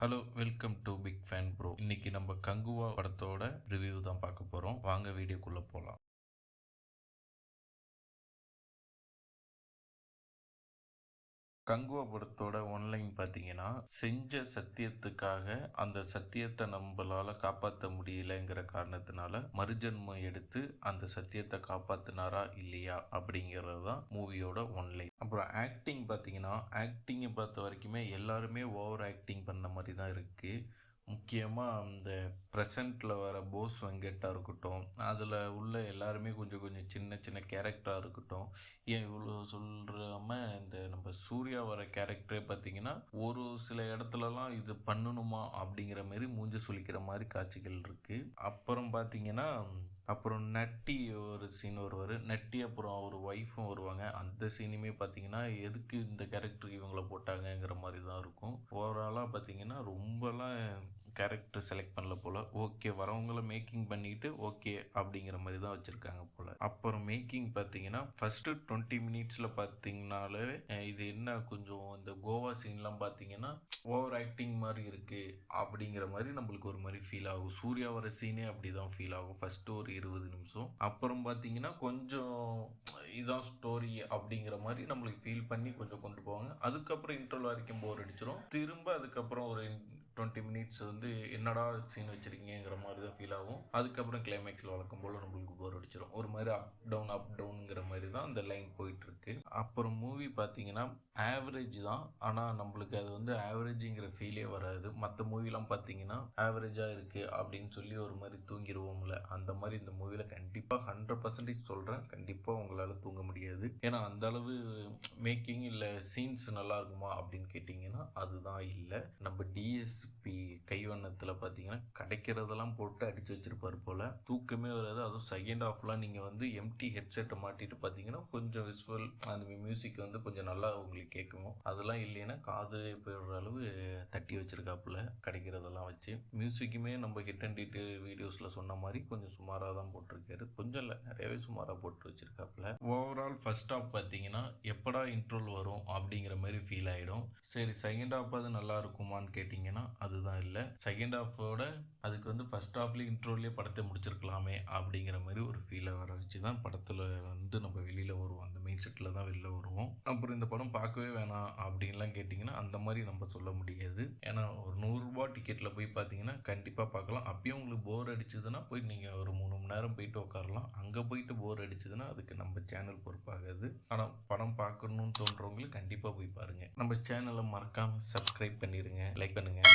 Hello, welcome to big fan bro. இன்னைக்கு நம்ம கங்குவா படத்தோட ரிவ்யூ தான் பார்க்க போறோம். வாங்க வீடியோக்குள்ள போலாம். கங்குவா படத்தோட ஒன்லைன் பார்த்தீங்கன்னா, செஞ்ச சத்தியத்துக்காக அந்த சத்தியத்தை நம்மளால காப்பாற்ற முடியலங்கிற காரணத்தினால மறுஜென்மம் எடுத்து அந்த சத்தியத்தை காப்பாத்தினாரா இல்லையா அப்படிங்கிறது தான் மூவியோட ஒன்லைன். அப்புறம் ஆக்டிங் பார்த்தீங்கன்னா, ஆக்டிங்கை பொறுத்த வரைக்குமே எல்லாருமே ஓவர் ஆக்டிங் பண்ண மாதிரி தான் இருக்குது. முக்கியமாக அந்த ப்ரெசண்ட்டில் வர போஸ் வெங்கட்டா இருக்கட்டும், அதில் உள்ள எல்லாருமே கொஞ்சம் கொஞ்சம் சின்ன சின்ன கேரக்டராக இருக்கட்டும். ஏன் இவ்வளோ சொல்கிறாம இந்த நம்ம சூர்யா வர கேரக்டரே பார்த்தீங்கன்னா, ஒரு சில இடத்துலலாம் இது பண்ணணுமா அப்படிங்கிற மாரி மூஞ்ச சுளிக்கிற மாதிரி காட்சிகள் இருக்குது. அப்புறம் பார்த்தீங்கன்னா, அப்புறம் நட்டி ஒரு சீன் வருவார். நட்டி அப்புறம் அவர் ஒய்ஃபும் வருவாங்க. அந்த சீனுமே பார்த்தீங்கன்னா, எதுக்கு இந்த கேரக்டருக்கு இவங்கள போட்டாங்கங்கிற மாதிரி தான் இருக்கும். ஓவராலாக பார்த்தீங்கன்னா, ரொம்பலாம் கேரக்டர் செலக்ட் பண்ணல போல். ஓகே, வரவங்கள மேக்கிங் பண்ணிட்டு ஓகே அப்படிங்கிற மாதிரி தான் வச்சுருக்காங்க போல். அப்புறம் மேக்கிங் பார்த்தீங்கன்னா, ஃபஸ்ட்டு 20 மினிட்ஸில் பார்த்தீங்கனாலே இது என்ன கொஞ்சம் இந்த கோவா சீன்லாம் பார்த்தீங்கன்னா ஓவர் ஆக்டிங் மாதிரி இருக்குது அப்படிங்கிற மாதிரி நம்மளுக்கு ஒரு மாதிரி ஃபீல் ஆகும். சூர்யா வர சீனே அப்படி தான் ஃபீல் ஆகும் ஃபஸ்ட்டு ஒரு 20 நிமிஷம். அப்புறம் பார்த்தீங்கன்னா கொஞ்சம் இதான் ஸ்டோரி அப்படிங்கிற மாதிரி நம்மளுக்கு ஃபீல் பண்ணி கொஞ்சம் கொண்டு போவாங்க. அதுக்கப்புறம் இன்டர்வல் வரைக்கும் போர் அடிச்சிடும். திரும்ப அதுக்கப்புறம் ஒரு 20 மினிட்ஸ் வந்து என்னடா சீன் வச்சுருக்கீங்கிற மாதிரி தான் ஃபீல் ஆகும். அதுக்கப்புறம் கிளைமேக்ஸில் வழக்கம் போல் நம்மளுக்கு போர் அடிச்சிடும். ஒரு மாதிரி அப் டவுனுங்கிற மாதிரி தான் அந்த லைன் போயிட்டுருக்கு. அப்புறம் மூவி பார்த்தீங்கன்னா ஆவரேஜ் தான். ஆனால் நம்மளுக்கு அது வந்து ஆவரேஜுங்கிற ஃபீலே வராது. மற்ற மூவிலாம் பார்த்தீங்கன்னா ஆவரேஜாக இருக்குது அப்படின்னு சொல்லி ஒரு மாதிரி தூங்கிடுவோம்ல, அந்த மாதிரி இந்த மூவியில் கண்டிப்பாக 100% சொல்கிறேன், கண்டிப்பாக உங்களால் தூங்க முடியாது. ஏன்னா அந்த அளவு மேக்கிங் இல்லை சீன்ஸ் நல்லா இருக்குமா அப்படின்னு கேட்டிங்கன்னா அதுதான் இல்லை. நம்ம டிஎஸ்பி கைவண்ணத்தில் பார்த்தீங்கன்னா கிடைக்கிறதெல்லாம் போட்டு அடித்து வச்சிருப்பார் போல். தூக்கமே வராது. அதுவும் செகண்ட் ஹாஃப்லாம் நீங்கள் வந்து எம்டி ஹெட்செட்டை மாட்டிட்டு பார்த்தீங்கன்னா கொஞ்சம் விசுவல் அந்த மியூசிக் வந்து கொஞ்சம் நல்லா உங்களுக்கு கேட்கும். அதெல்லாம் இல்லைன்னா காது போயிடுற அளவு தட்டி வச்சிருக்காப்புல கிடைக்கிறதெல்லாம் வச்சு. மியூசிக்குமே நம்ம ஹிட் அண்ட் டீட்டெயில் வீடியோஸில் சொன்ன மாதிரி கொஞ்சம் சுமாராக தான் போட்டிருக்காரு. கொஞ்சம் இல்லை, நிறையவே சுமாராக போட்டு வச்சிருக்காப்புல. ஓவரால் ஃபர்ஸ்ட் ஹாஃப் பார்த்தீங்கன்னா எப்படா இன்ட்ரோல் வரும் அப்படிங்கிற மாதிரி ஃபீல் ஆகிடும். சரி, செகண்ட் ஹாஃப் அது நல்லா இருக்குமான்னு கேட்டிங்கன்னா அதுதான் இல்லை. செகண்ட் ஹாஃபோட அதுக்கு வந்து ஃபர்ஸ்ட் ஹாஃப்லேயே இன்ட்ரோல்லேயே படத்தை முடிச்சிருக்கலாமே அப்படிங்கிற மாதிரி ஒரு ஃபீலை வர வச்சு தான் படத்தில் வந்து நம்ம வெளியில் வருவோம். அந்த மெயின் செட்டில் தான் வெளில வருவோம். அப்புறம் இந்த படம் பார்க்கவே வேணாம் அப்படின்லாம் கேட்டிங்கன்னா அந்த மாதிரி நம்ம சொல்ல முடியாது. ஏன்னா ஒரு 100 ரூபா டிக்கெட்டில் போய் பார்த்தீங்கன்னா கண்டிப்பாக பார்க்கலாம். அப்பயும் உங்களுக்கு போர் அடிச்சதுன்னா போய் நீங்கள் ஒரு 3 மணி நேரம் போயிட்டு உட்காரலாம். அங்கே போயிட்டு போர் அடிச்சதுன்னா அதுக்கு நம்ம சேனல் பொறுப்பாகாது. ஆனால் படம் பார்க்கணுன்னு தோன்றவங்களுக்கு கண்டிப்பாக போய் பாருங்கள். நம்ம சேனலை மறக்காமல் சப்ஸ்கிரைப் பண்ணிடுங்க, லைக் பண்ணுங்கள்.